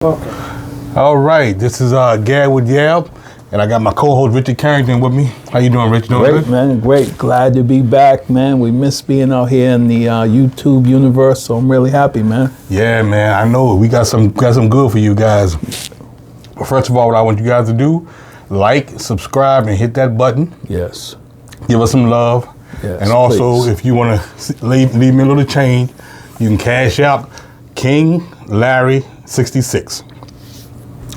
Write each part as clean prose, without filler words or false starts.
All right, this is Gary with Yale, and I got my co-host Richard Carrington with me. How you doing, Rich? Great, good? Man. Great. Glad to be back, man. We miss being out here in the YouTube universe, so I'm really happy, man. Yeah, man. I know we got some good for you guys. But first of all, what I want you guys to do, like, subscribe, and hit that button. Yes. Give us some love. Yes, and also, please. if you want to leave me a little change, you can cash out King Larry 66.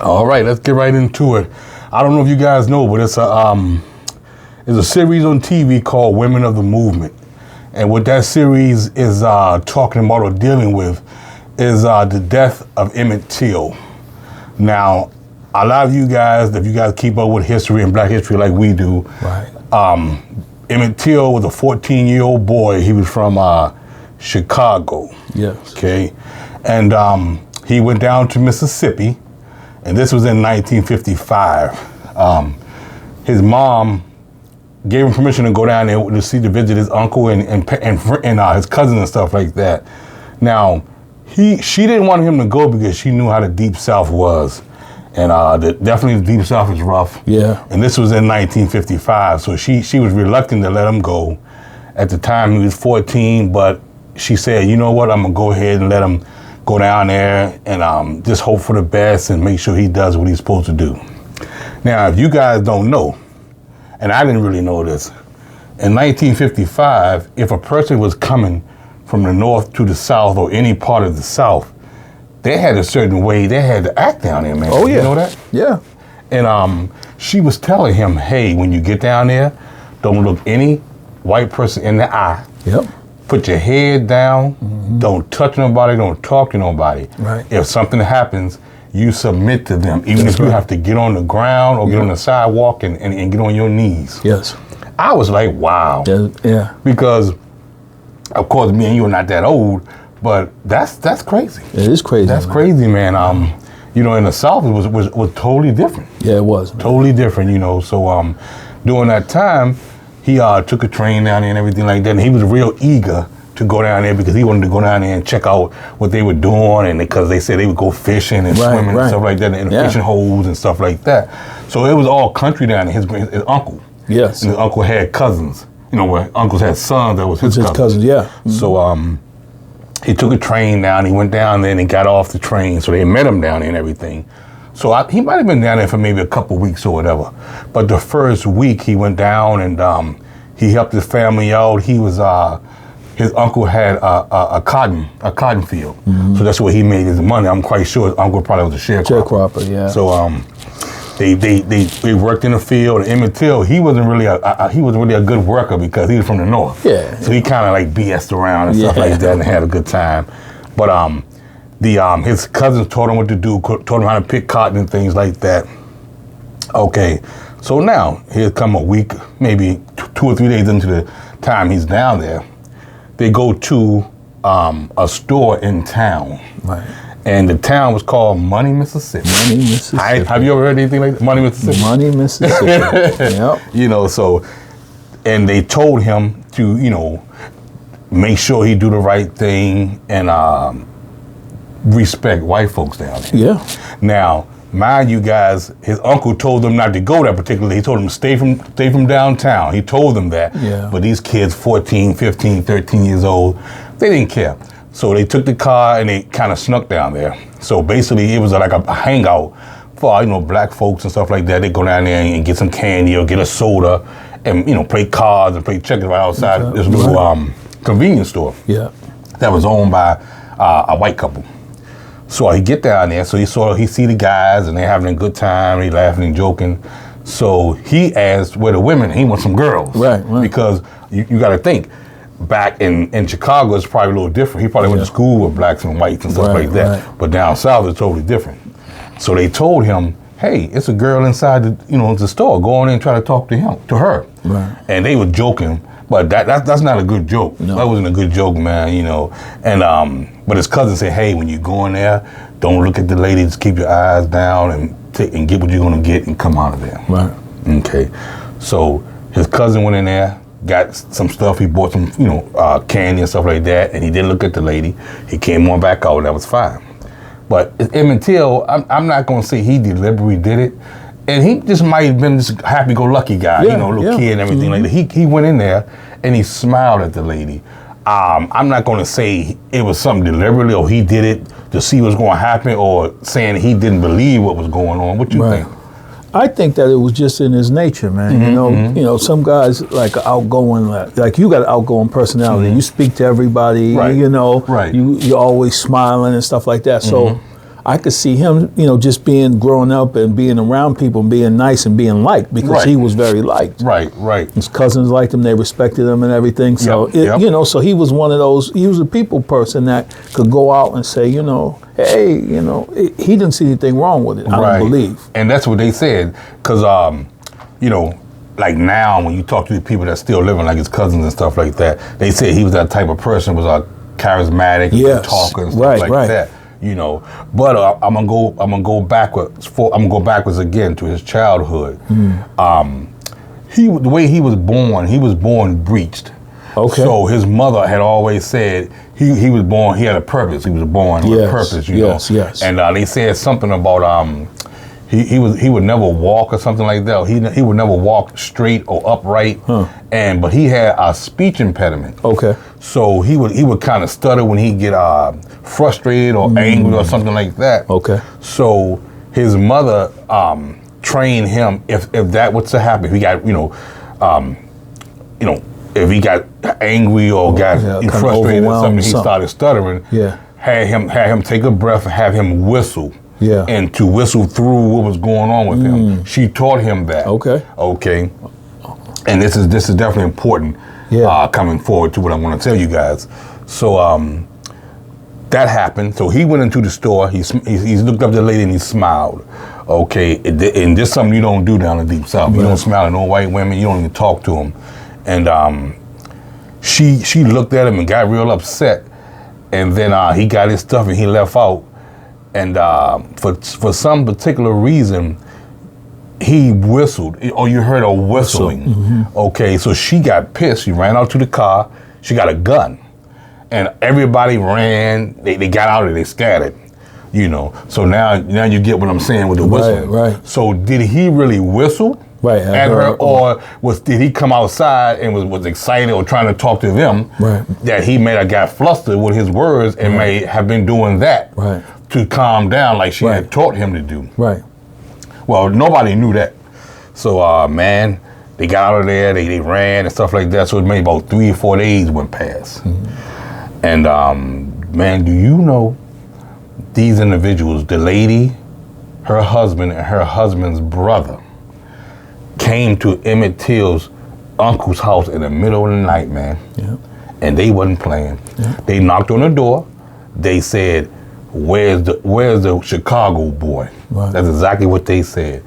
All right, let's get right into it. I don't know if you guys know, but it's a series on TV called Women of the Movement. And what that series is talking about or dealing with is the death of Emmitt Till. Now, a lot of you guys, if you guys keep up with history and black history like we do, right. Emmitt Till was a 14-year-old boy. He was from Chicago. Yes. Okay. And he went down to Mississippi. And this was in 1955. His mom gave him permission to go down there to visit his uncle and his cousins and stuff like that. Now, she didn't want him to go because she knew how the Deep South was. And definitely the Deep South is rough. Yeah. And this was in 1955. So she was reluctant to let him go. At the time, he was 14, but she said, you know what, I'm going to go ahead and let him go down there and just hope for the best and make sure he does what he's supposed to do. Now, if you guys don't know, and I didn't really know this, in 1955, if a person was coming from the north to the south or any part of the south, they had a certain way they had to act down there, man. Oh, yeah. You know that? Yeah. And she was telling him, hey, when you get down there, don't look any white person in the eye. Yep. Put your head down, don't touch nobody, don't talk to nobody. Right. If something happens, you submit to them, even if you have to get on the ground or get on the sidewalk and get on your knees. Yes. I was like, wow. Yeah. Because, of course, me and you are not that old, but that's crazy. It is crazy. That's crazy, man. You know, in the South, it was totally different. Yeah, it was. Man. Totally different, you know. So during that time, he took a train down there and everything like that, and he was real eager to go down there because he wanted to go down there and check out what they were doing, and because they said they would go fishing and swimming and stuff like that, and fishing holes and stuff like that. So it was all country down there. His uncle. Yes. And his uncle had cousins. You know, where uncles had sons that was his cousins. Yeah. Mm-hmm. So he took a train down. He went down there and he got off the train. So they met him down there and everything. So he might have been down there for maybe a couple weeks or whatever. But the first week he went down and he helped his family out. He was his uncle had a cotton field. Mm-hmm. So that's where he made his money. I'm quite sure his uncle probably was a sharecropper. Yeah. So they worked in the field. And Emmitt Till, he wasn't really a good worker because he was from the north. Yeah. So he kind of like BS'd around and stuff like that and had a good time. But his cousins taught him what to do, taught him how to pick cotton and things like that. Okay, so now, here's come a week, maybe 2 or 3 days into the time he's down there, they go to a store in town. Right. And the town was called Money, Mississippi. Money, Mississippi. Have you ever heard anything like that? Money, Mississippi? Money, Mississippi. Yep. You know, so, and they told him to, you know, make sure he do the right thing and respect white folks down there. Yeah. Now, mind you guys, his uncle told them not to go there particularly. He told them to stay from downtown. He told them that. Yeah. But these kids, 14, 15, 13 years old, they didn't care. So they took the car and they kind of snuck down there. So basically it was like a hangout for, you know, black folks and stuff like that. They go down there and get some candy or get a soda and, you know, play cards and play checkers right outside this little convenience store. Yeah. That was owned by a white couple. So he get down there, so he see the guys and they're having a good time, he laughing and joking. So he asked where the women, he wants some girls. Right. Because you got to think, back in Chicago, it's probably a little different. He probably went to school with blacks and whites and stuff like that. Right. But down south, it's totally different. So they told him, hey, it's a girl inside the store. Go on in and try to talk to her. Right. And they were joking, but that's not a good joke. No. That wasn't a good joke, man, you know. And but his cousin said, hey, when you go in there, don't look at the lady, just keep your eyes down and get what you're gonna get and come out of there. Right. Okay. So his cousin went in there, got some stuff. He bought some, candy and stuff like that, and he didn't look at the lady. He came on back out. That was fine. But Emmitt Till, I'm not going to say he deliberately did it. And he just might have been this happy-go-lucky guy, little kid and everything like that. He went in there and he smiled at the lady. I'm not going to say it was something deliberately or he did it to see what's going to happen or saying he didn't believe what was going on. What you think? I think that it was just in his nature, man. You know, some guys like outgoing, like you got an outgoing personality. You speak to everybody. You know, you're always smiling and stuff like that. So I could see him, just growing up and being around people and being nice and being liked because he was very liked. His cousins liked him, they respected him and everything. So, so he was one of those, he was a people person that could go out and say, hey, he didn't see anything wrong with it, I don't believe. And that's what they said, because, like now when you talk to the people that still living, like his cousins and stuff like that, they said he was that type of person, was charismatic, talker and stuff like that. But I'm gonna go backwards again to his childhood. The way he was born breached. Okay. So his mother had always said he was born. He had a purpose. He was born with a purpose. Yes. And they said something about he would never walk or something like that. He would never walk straight or upright. But he had a speech impediment. Okay. So he would kind of stutter when he get frustrated or angry or something like that. Okay. So his mother trained him if that was to happen. If he got if he got angry or got frustrated or something, he started stuttering. Had him take a breath and have him whistle. And to whistle through what was going on with him. She taught him that. Okay. And this is definitely important. Coming forward to what I want to tell you guys. So that happened. So he went into the store. He looked up at the lady and he smiled. Okay, and this is something you don't do down in the Deep South. You don't smile at no white women. You don't even talk to them. And she looked at him and got real upset. And then he got his stuff and he left out. And for some particular reason, he whistled, or you heard a whistling. Okay, so she got pissed. She ran out to the car. She got a gun. And everybody ran. They got out of it. They scattered. So now you get what I'm saying with the whistling. Right. So did he really whistle at her, or did he come outside and was excited or trying to talk to them? That he may have got flustered with his words and may have been doing that to calm down, like she had taught him to do. Well, nobody knew that. So, man, they got out of there, they ran and stuff like that. So it made about 3 or 4 days went past. And, man, do you know these individuals, the lady, her husband, and her husband's brother, came to Emmitt Till's uncle's house in the middle of the night, man. And they wasn't playing. They knocked on the door. They said, where's the Chicago boy? That's exactly what they said.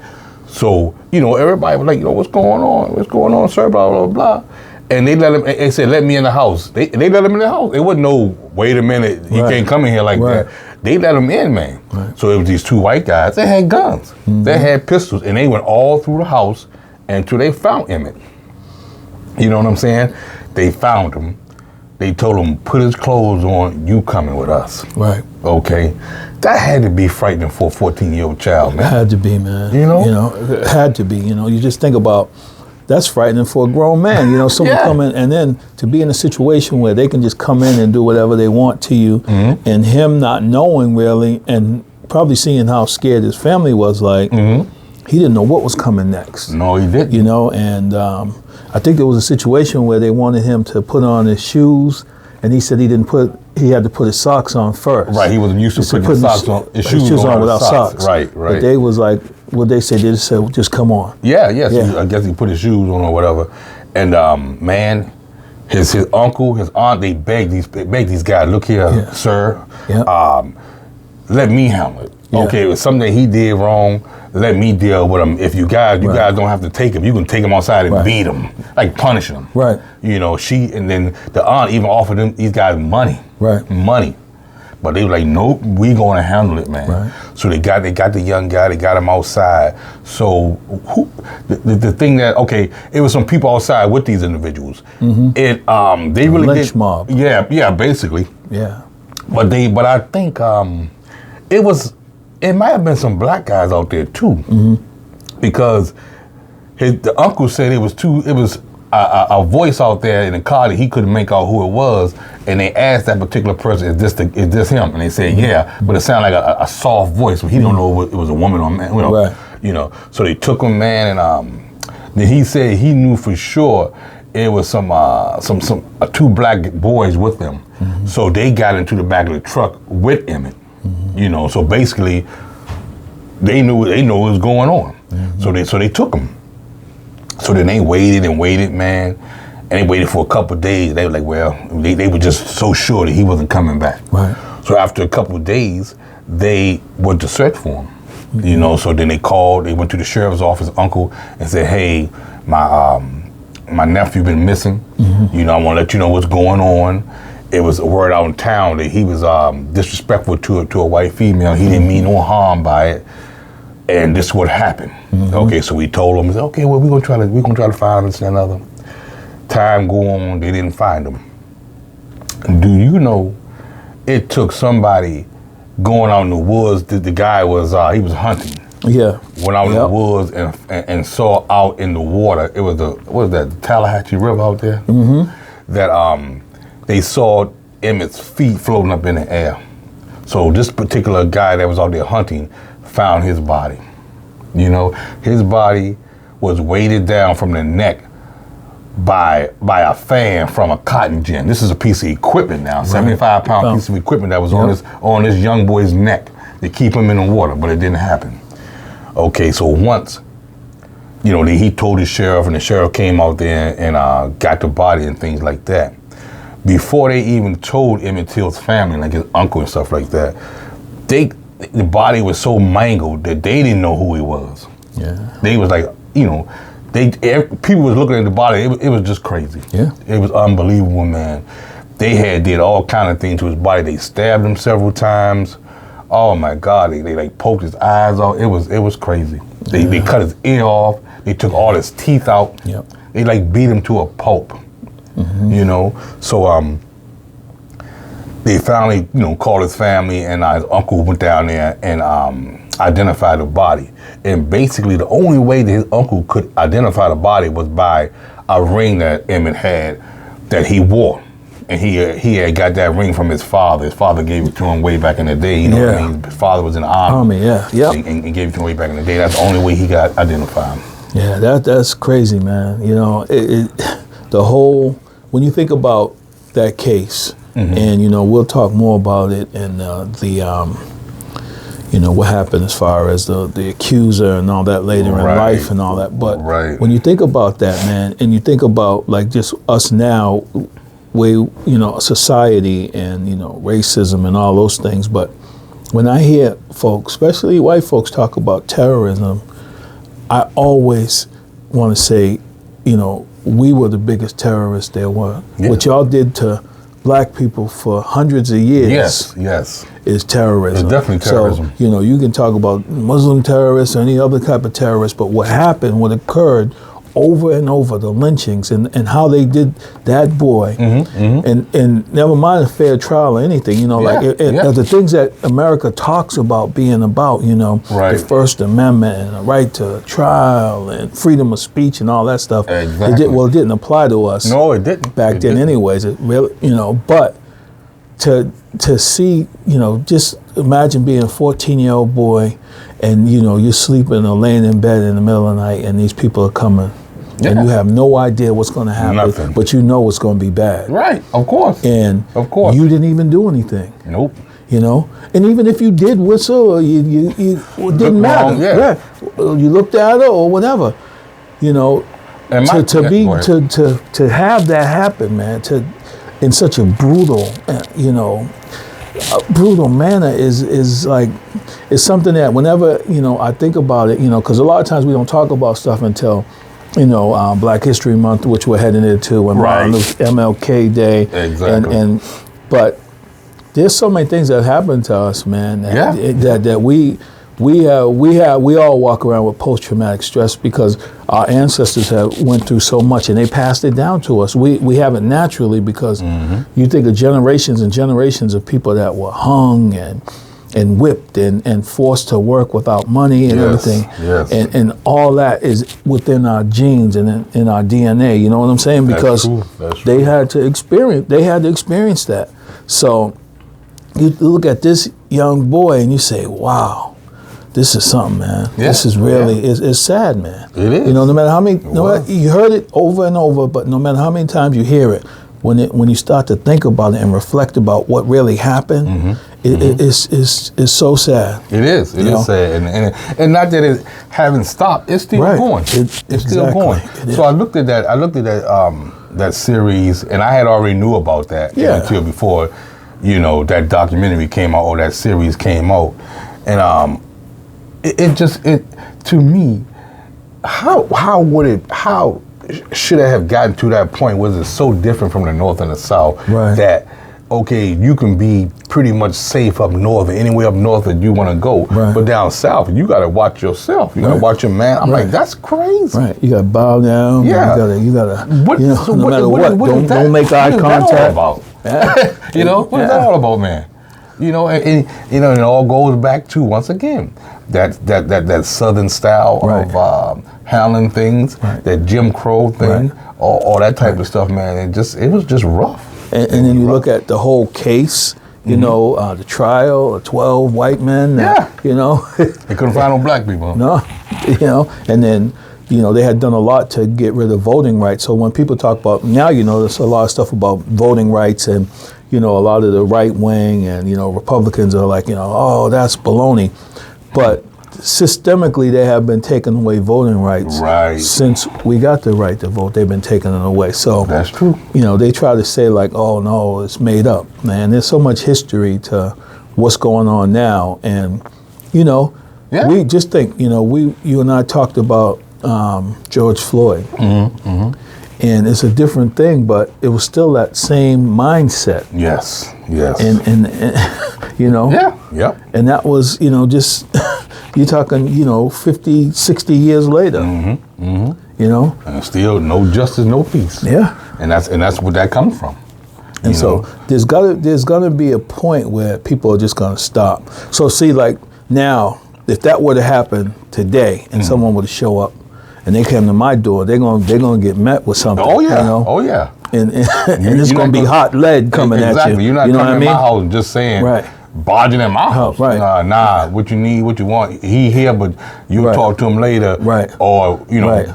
So, everybody was like, what's going on? What's going on, sir? Blah, blah, blah. And they let him, they said, let me in the house. They let him in the house. It wasn't no, wait a minute, you can't come in here like that. They let him in, man. So it was these 2 white guys. They had guns. They had pistols. And they went all through the house until they found Emmitt. You know what I'm saying? They found him. They told him, put his clothes on, you coming with us. Okay. That had to be frightening for a 14-year-old child, man. It had to be, man. It had to be. You just think about, that's frightening for a grown man. Someone come in, and then to be in a situation where they can just come in and do whatever they want to you, and him not knowing really, and probably seeing how scared his family was, like, he didn't know what was coming next. No, he didn't. And I think there was a situation where they wanted him to put on his shoes, and he said he had to put his socks on first. He wasn't used to putting his socks on, his shoes on without socks. Right. But they was like, what they said, they just said, well, just come on. So I guess he put his shoes on or whatever. And man, his uncle, his aunt, they begged these guys, look here, sir, let me handle it. Okay, it was something he did wrong. Let me deal with him. If you guys don't have to take him. You can take him outside and beat him, like punishing him. And then the aunt even offered these guys money. Money. But they were like, nope, we going to handle it, man. So they got the young guy, they got him outside. So the thing that, it was some people outside with these individuals. They really lynch mob. Yeah, basically. But I think It might have been some black guys out there too, because the uncle said it was a voice out there in the car that he couldn't make out who it was, and they asked that particular person, "Is this him?" And they said, "Yeah," but it sounded like a soft voice. But he don't know if it was a woman or a man. Right. So they took him, man, and then he said he knew for sure it was some two black boys with them. So they got into the back of the truck with Emmitt. So basically they knew what was going on. So they took him. So then they waited, man, and they waited for a couple of days. They were like, well, they were just so sure that he wasn't coming back. Right. So after a couple of days, they went to search for him. So then they went to the sheriff's office, uncle, and said, hey, my nephew been missing. I want to let you know what's going on. It was a word out in town that he was disrespectful to a white female. He didn't mean no harm by it. And this is what happened. Okay, so we told him, okay, well, we're gonna try to find this and another. Time go on, they didn't find him. Do you know it took somebody going out in the woods? The guy was he was hunting. Yeah. Went out in the woods and saw out in the water. It was the Tallahatchie River out there. That they saw Emmitt's feet floating up in the air. So this particular guy that was out there hunting found his body. His body was weighted down from the neck by a fan from a cotton gin. This is a piece of equipment now, 75-pound piece of equipment that was on this young boy's neck to keep him in the water, but it didn't happen. Okay, so once, he told the sheriff, and the sheriff came out there and got the body and things like that. Before they even told Emmitt Till's family, like his uncle and stuff like that, the body was so mangled that they didn't know who he was. Yeah. They was like, people was looking at the body. It was just crazy. Yeah. It was unbelievable, man. They did all kind of things to his body. They stabbed him several times. Oh my God, they like poked his eyes out. It was crazy. They cut his ear off. They took all his teeth out. Yep. They like beat him to a pulp. So they finally, called his family, and his uncle went down there and identified the body. And basically, the only way that his uncle could identify the body was by a ring that Emmitt had that he wore. And he had got that ring from his father. His father gave it to him way back in the day. What I mean? His father was in the army. And gave it to him way back in the day. That's the only way he got identified. Yeah, that's crazy, man. The whole, when you think about that case, and we'll talk more about it and what happened as far as the accuser and all that later in life and all that. But when you think about that, man, and you think about like just us now, society and racism and all those things. But when I hear folks, especially white folks, talk about terrorism, I always want to say, we were the biggest terrorists there were. Yeah. What y'all did to black people for hundreds of years is terrorism. It's definitely terrorism. So, you can talk about Muslim terrorists or any other type of terrorist, but what occurred over and over, the lynchings and how they did that boy, and never mind a fair trial or anything, the things that America talks about being about, the First Amendment and the right to trial and freedom of speech and all that stuff. Exactly. It didn't apply to us. No, it didn't. Back then anyways, it really, but to see, just imagine being a 14-year-old boy and, you're sleeping or laying in bed in the middle of the night and these people are coming. Yeah. And you have no idea what's going to happen, but you know it's going to be bad. Right, of course. And you didn't even do anything. Nope. And even if you did whistle, or you it didn't matter. You looked at it or whatever. To have that happen, man, in such a brutal, brutal manner is like, it's something that whenever I think about it, because a lot of times we don't talk about stuff until Black History Month, which we're heading into, and MLK Day. Exactly. But there's so many things that happen to us, man. That we all walk around with post-traumatic stress because our ancestors have went through so much and they passed it down to us. We have it naturally because you think of generations and generations of people that were hung and and whipped and forced to work without money and everything. Yes. And all that is within our genes and in our DNA. You know what I'm saying? Because That's true. they had to experience that. So you look at this young boy and you say, wow, this is something, man. Yeah. This is really, it's sad, man. It is. You know, no matter how many, you heard it over and over, but no matter how many times you hear it, when you start to think about it and reflect about what really happened, it's so sad. It is. It is sad, and not that it haven't stopped. It's still going. It's still going. So I looked at that. That series, and I had already knew about that until before, that documentary came out or that series came out, and it to me, how should I have gotten to that point? Was it so different from the North and the South that, okay, you can be pretty much safe up north or anywhere up north that you want to go, but down south, you got to watch yourself. You got to watch your man. I'm like, that's crazy. Right, you got to bow down. Yeah, you got to. What, no matter what, don't make eye contact. What is that all about? What is that all about, man? And it all goes back to, once again, that Southern style of handling things, that Jim Crow thing, all that type of stuff, man. It was just rough. And then you look at the whole case, the trial of 12 white men. They couldn't find no black people. No, and then, they had done a lot to get rid of voting rights. So when people talk about, now, there's a lot of stuff about voting rights and, a lot of the right wing and, Republicans are like, oh, that's baloney. But systemically, they have been taking away voting rights since we got the right to vote. They've been taking it away. So that's true. They try to say like, oh no, it's made up. Man, there's so much history to what's going on now, and we just think, you and I talked about George Floyd, and it's a different thing, but it was still that same mindset. Yes. And and that was just. You're talking, 50, 60 years later. And still no justice, no peace. Yeah. And that's where that comes from. And so there's gonna be a point where people are just gonna stop. So see, like now, if that were to happen today, and someone were to show up, and they came to my door, they're gonna get met with something. Oh yeah. And it's gonna be hot lead coming at you. Exactly. You're not coming to my house and just saying. Barging in my house. Nah, what you need, what you want. He here, but you'll talk to him later. Or,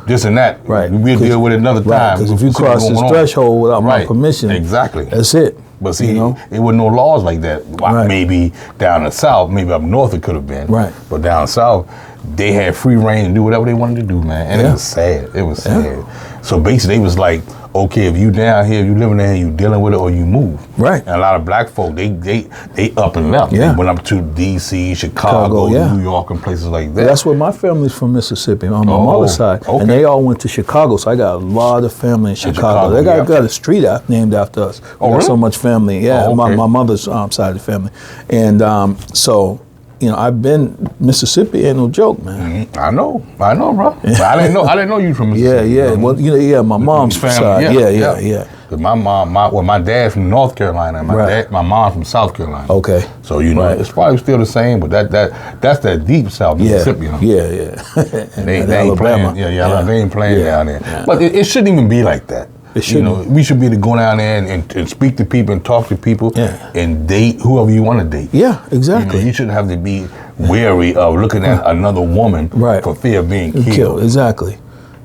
this and that. We'll deal with it another time. Because if you cross this threshold without my permission, that's it. But see, it wasn't no laws like that. Maybe down the South, maybe up north it could have been. But down south, they had free reign to do whatever they wanted to do, man. And it was sad. It was sad. So basically, they was like, okay, if you down here, if you living there, you dealing with it, or you move. And a lot of black folk, they up and left. They went up to D.C., Chicago, New York, and places like that. That's where my family's from, Mississippi, on my mother's side. And they all went to Chicago, so I got a lot of family in Chicago. They got a street named after us. We got so much family. My mother's side of the family. And so, I've been, Mississippi ain't no joke, man. I know, bro. I didn't know you from Mississippi. Well, my mom's side. Cause my dad's from North Carolina, and my mom's from South Carolina. Okay. So it's probably still the same, but that's that deep South Mississippi. They ain't playing. They ain't playing down there. But it shouldn't even be like that. We should be able to go down there and speak to people and talk to people and date whoever you want to date. Yeah, exactly. You shouldn't have to be wary of looking at another woman for fear of being killed. Exactly.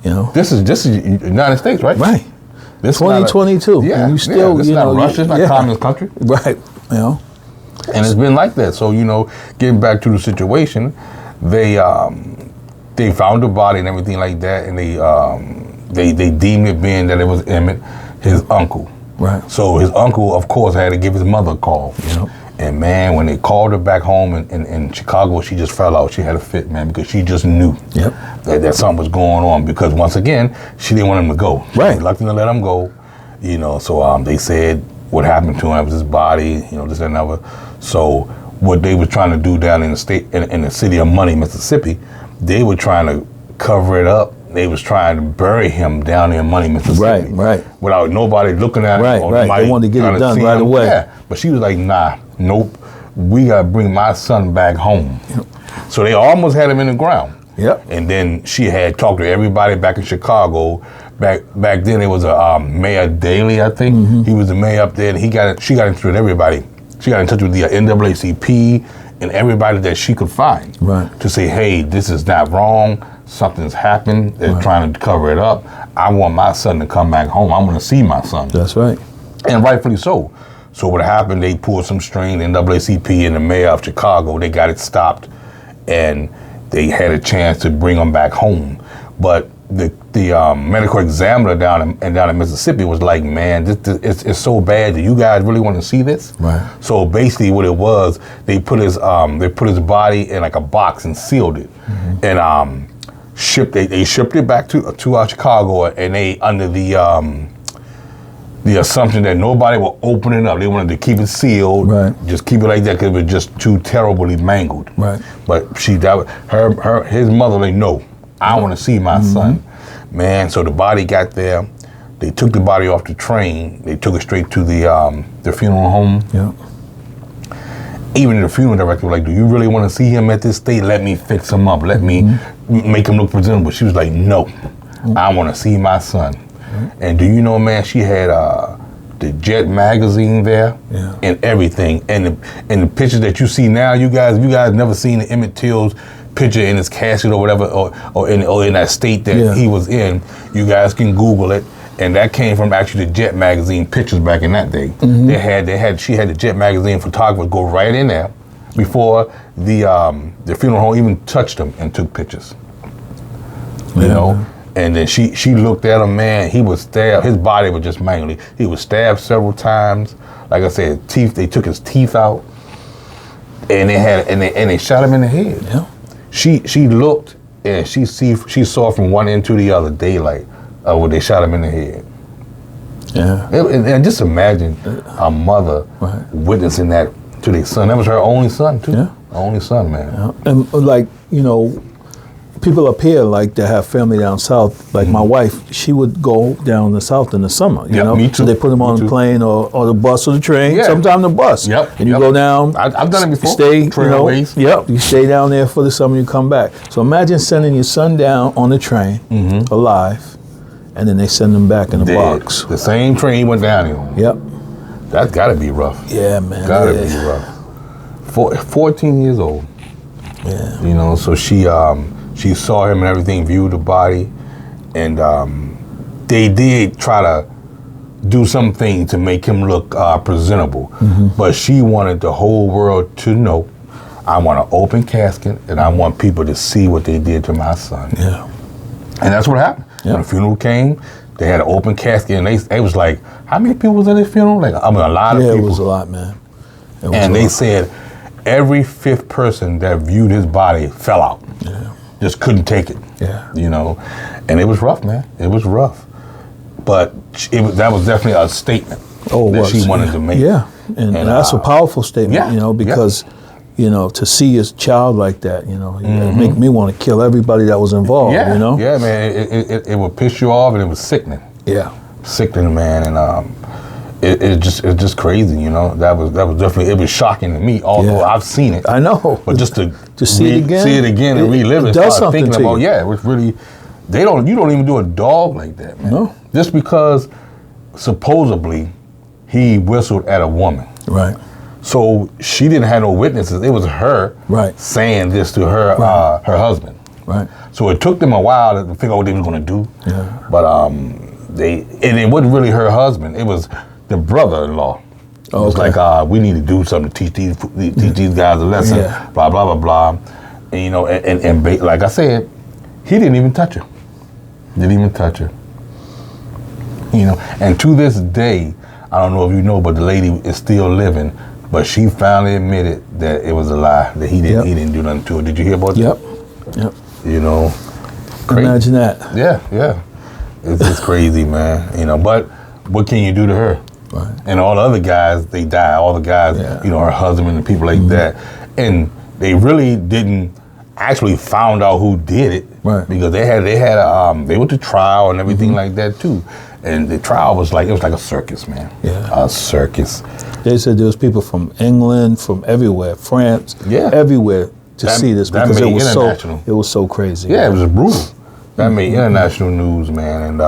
This is the United States, right? Right. This 2022. You still, this is not Russia. It's not communist country. Right. And it's been like that. So getting back to the situation, they found the body and everything like that, and they deemed it being that it was Emmitt, his uncle. So his uncle, of course, had to give his mother a call. And man, when they called her back home in Chicago, she just fell out. She had a fit, man, because she just knew that something was going on. Because once again, she didn't want him to go. She was reluctant to let him go. So they said what happened to him was his body, this and another. So what they were trying to do down in the state, in the city of Money, Mississippi, they were trying to cover it up. They was trying to bury him down there in Money, Mississippi. Without nobody looking at him. They wanted to get it done right away. But she was like, nah, nope. we got to bring my son back home. Yep. So they almost had him in the ground. Yep. And then she had talked to everybody back in Chicago. Back then, it was a Mayor Daley, I think. Mm-hmm. He was the mayor up there, and she got in touch with everybody. She got in touch with the NAACP and everybody that she could find to say, hey, this is not wrong. Something's happened. They're trying to cover it up. I want my son to come back home. I want to see my son. That's right. And rightfully so. So what happened, they pulled some string, the NAACP and the mayor of Chicago, they got it stopped, and they had a chance to bring him back home. But the medical examiner down in Mississippi was like, man, it's so bad that you guys really want to see this? Right. So basically what it was, they put his body in like a box and sealed it. Mm-hmm. And they shipped it back to Chicago, and they under the assumption that nobody will open it up. They wanted to keep it sealed, just keep it like that because it was just too terribly mangled. Right. But his mother, like, no, I want to see my son. Man, so the body got there. They took the body off the train. They took it straight to the funeral home. Yeah. Even the funeral director was like, do you really want to see him at this state? Let me fix him up. Let me make him look presentable. She was like, no, I want to see my son. And do you know, man, she had the Jet magazine there and everything. And the pictures that you see now, you guys never seen the Emmitt Till's picture in his casket or whatever, or in that state that he was in. You guys can Google it. And that came from actually the Jet magazine pictures back in that day. Mm-hmm. She had the Jet magazine photographer go right in there before the funeral home even touched him and took pictures. You know? And then she looked at him, man, he was stabbed, his body was just mangled. He was stabbed several times. Like I said, they took his teeth out, and they shot him in the head. Yeah. She looked and she saw from one end to the other daylight where they shot him in the head. Yeah. And just imagine a mother witnessing that to their son. That was her only son too. Yeah. Only son, man. Yeah. And like, you know, people up here like to have family down south. Like my wife, she would go down the south in the summer. You know, me too. So they put them on the plane or the bus or the train. Yeah. Sometimes the bus. Yep. And you go down. I've done it before. Stay. Trailways. You stay down there for the summer. You come back. So imagine sending your son down on the train alive, and then they send them back in a box. The same train he went down in. Yep. That's got to be rough. Yeah, man. Gotta be rough. 14 years old. Yeah. You know, so she saw him and everything, viewed the body, and they did try to do something to make him look presentable. But she wanted the whole world to know, I want an open casket, and I want people to see what they did to my son. Yeah. And that's what happened. When the funeral came, they had an open casket, and they was like, how many people was in this funeral? Like, I mean, a lot of people. Yeah, it was a lot, man. And they said every fifth person that viewed his body fell out. Yeah. Just couldn't take it. Yeah. You know, and it was rough, man. It was rough. But that was definitely a statement that she wanted to make. Yeah, and that's a powerful statement, you know, because, you know, to see his child like that, you know, it make me want to kill everybody that was involved, you know? Yeah, man, it would piss you off, and it was sickening. Yeah. Sickening, man, and it's just crazy, you know. That was definitely, it was shocking to me, although I've seen it. I know. But just to see it again and relive it, does start thinking something to about, you. it was really, you don't even do a dog like that, man. No. Just because supposedly he whistled at a woman. Right. So she didn't have no witnesses. It was her saying this to her her husband. Right. So it took them a while to figure out what they were going to do. Yeah. But it wasn't really her husband. It was the brother-in-law. It was like, we need to do something to teach these guys a lesson. Yeah. Blah blah blah blah. And, you know, and like I said, he didn't even touch her. Didn't even touch her. You know, and to this day, I don't know if you know, but the lady is still living. But she finally admitted that it was a lie, that he didn't do nothing to her. Did you hear about that? Yep. You know, crazy. Imagine that. Yeah. It's crazy, man. You know, but what can you do to her? Right. And all the other guys, they died. All the guys, you know, her husband and people like that. And they really didn't actually found out who did it. Right. Because they went to trial and everything like that too. And the trial was like, it was like a circus, man. Yeah. A circus. They said there was people from England, from everywhere, France, everywhere to see this because it was so crazy. Yeah, it was brutal. That made international news, man, and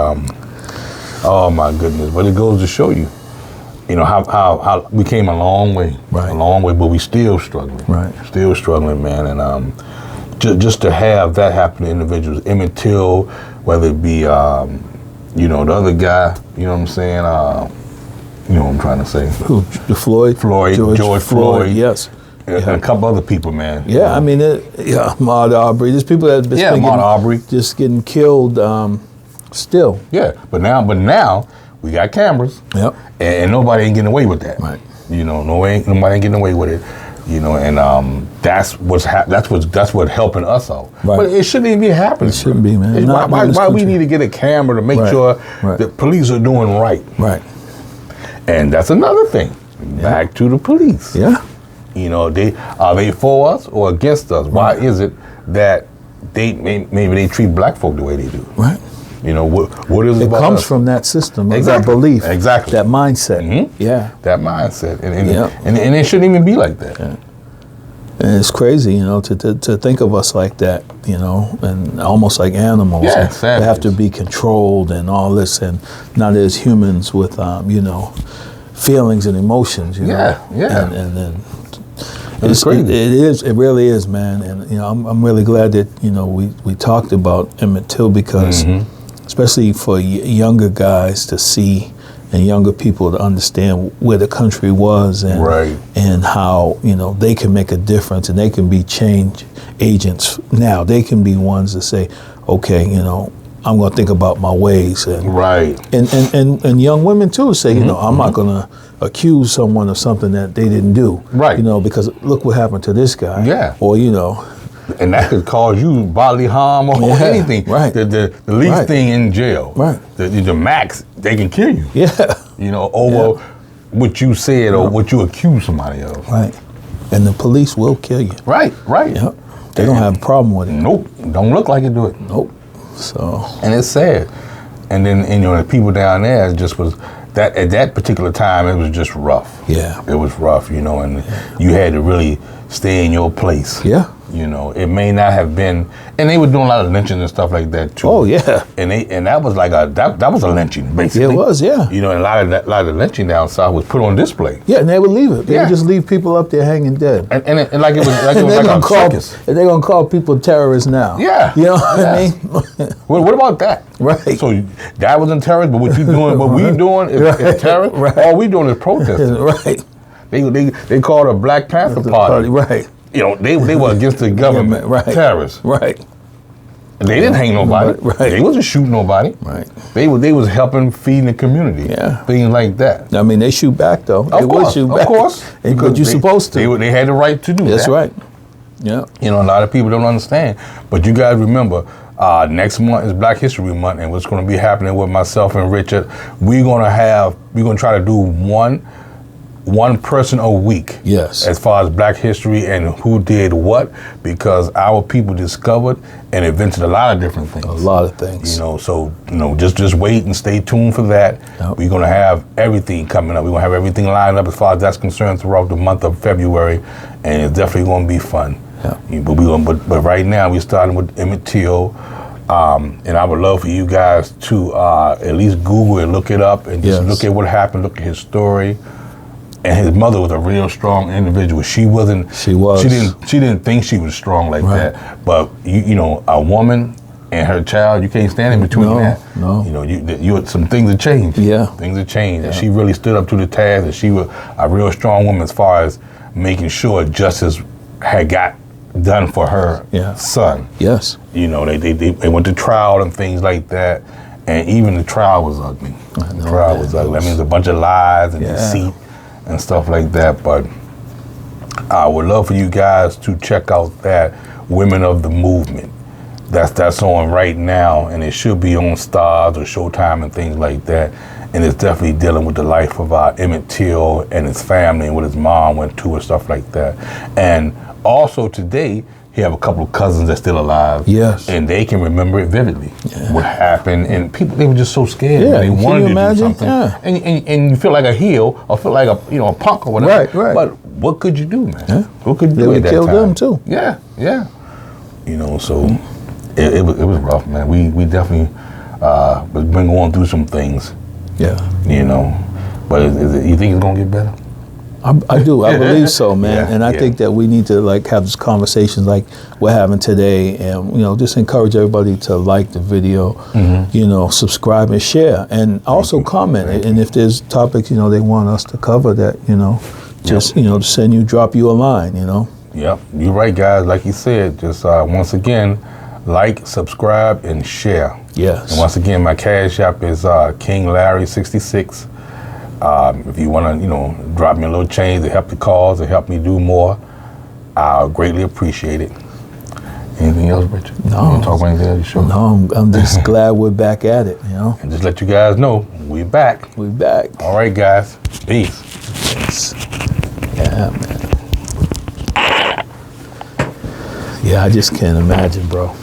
oh my goodness! But it goes to show you, how we came a long way, but we still struggling, still struggling, man, and just to have that happen to individuals, Emmitt Till, whether it be the other guy, you know what I'm saying, you know what I'm trying to say, who, George Floyd, yes. And a couple other people, man. Yeah, I mean, Ahmaud Arbery. There's people that have been just getting killed still. Yeah, but now we got cameras. Yep. And nobody ain't getting away with that. Right. Nobody ain't getting away with it. And that's what's helping us out. Right. But it shouldn't even be happening. It shouldn't be, man. Why we need to get a camera to make sure that police are doing right. Right. And that's another thing. Back to the police. Yeah. Are they for us or against us? Why is it that maybe they treat black folk the way they do? Right. What is it about comes us? from that system, that belief, that mindset. Mm-hmm. Yeah, that mindset, and it shouldn't even be like that. Yeah. And it's crazy, to think of us like that, and almost like animals. Yeah, they have to be controlled and all this, and not as humans with, feelings and emotions. Yeah. And then. It's crazy. It really is, man. And I'm really glad that we talked about Emmitt Till because, especially for younger guys to see and younger people to understand where the country was and how they can make a difference and they can be change agents now. They can be ones to say, okay, I'm going to think about my ways and and young women too say, I'm not going to accuse someone of something that they didn't do, because look what happened to this guy, or and that could cause you bodily harm or anything. The least thing in jail, the max, they can kill you. Over what you said or what you accuse somebody of. And the police will kill you. They don't have a problem with it. Nope, don't look like it do it. Nope. So, and it's sad. And then the people down there just was that at that particular time it was just rough. Yeah, it was rough, and you had to really stay in your place. Yeah. It may not have been, and they were doing a lot of lynching and stuff like that too. Oh yeah. And that was like that was a lynching basically. It was, yeah. And a lot of the lynching down south was put on display. Yeah, and they would leave it. They would just leave people up there hanging dead. And like it was like a circus. And they're gonna call people terrorists now. Yeah. You know what I mean? What about that? Right. So that wasn't terrorist, but what you doing, what we doing is terrorist. All we doing is protesting. Right. They called a Black Panther Party. Right. They were against the government, terrorists. Right. They didn't hang nobody. Right. They wasn't shooting nobody. Right. They was helping feeding the community. Yeah. Things like that. I mean, they shoot back though. They would shoot back. Of course. But you're supposed to. They had the right to do that. That's right. Yeah. A lot of people don't understand. But you guys remember, next month is Black History Month, and what's going to be happening with myself and Richard, we're going to try to do one person a week. Yes. As far as Black history and who did what, because our people discovered and invented a lot of different things. A lot of things. So just wait and stay tuned for that. Yep. We're gonna have everything coming up. We're gonna have everything lined up as far as that's concerned throughout the month of February, and it's definitely gonna be fun. Yeah. But right now we're starting with Emmitt Till. And I would love for you guys to at least Google it, look it up, and just look at what happened, look at his story. And his mother was a real strong individual. She wasn't. She was. She didn't think she was strong like that. But a woman and her child, you can't stand in between that. No. You some things have changed. Yeah. Things have changed, and she really stood up to the task. And she was a real strong woman as far as making sure justice had got done for her son. Yes. They went to trial and things like that. And even the trial was ugly. The trial was ugly. I mean, it was a bunch of lies and deceit and stuff like that. But I would love for you guys to check out that Women of the Movement. That's on right now, and it should be on Stars or Showtime and things like that. And it's definitely dealing with the life of Emmitt Till and his family and what his mom went to and stuff like that. And also today, he have a couple of cousins that's still alive. Yes. And they can remember it vividly. Yeah. What happened, and people, they were just so scared. Yeah, They can wanted you to imagine? do something. Yeah. And you feel like a heel or feel like a punk or whatever. Right, right. But what could you do, man? Yeah. What could you They do would at that kill time? them too. Yeah, yeah. You know, so it was rough, man. We definitely been going through some things. Yeah. You know, but you think it's gonna get better? I do. I believe so, man. Yeah, and I yeah. think that we need to like have this conversation like we're having today, and just encourage everybody to like the video, subscribe and share, and also comment. And if there's topics they want us to cover, that just to drop you a line. Yep, you're right, guys. Like you said, just once again, like, subscribe, and share. Yes. And once again, my cash app is King Larry 66. If you want to, drop me a little change to help the cause, to help me do more, I'll greatly appreciate it. Anything else, Richard? No. You want to talk about anything else? Sure. No, I'm just glad we're back at it. And just let you guys know, we're back. We're back. All right, guys. Peace. Yes. Yeah, man. Yeah, I just can't imagine, bro.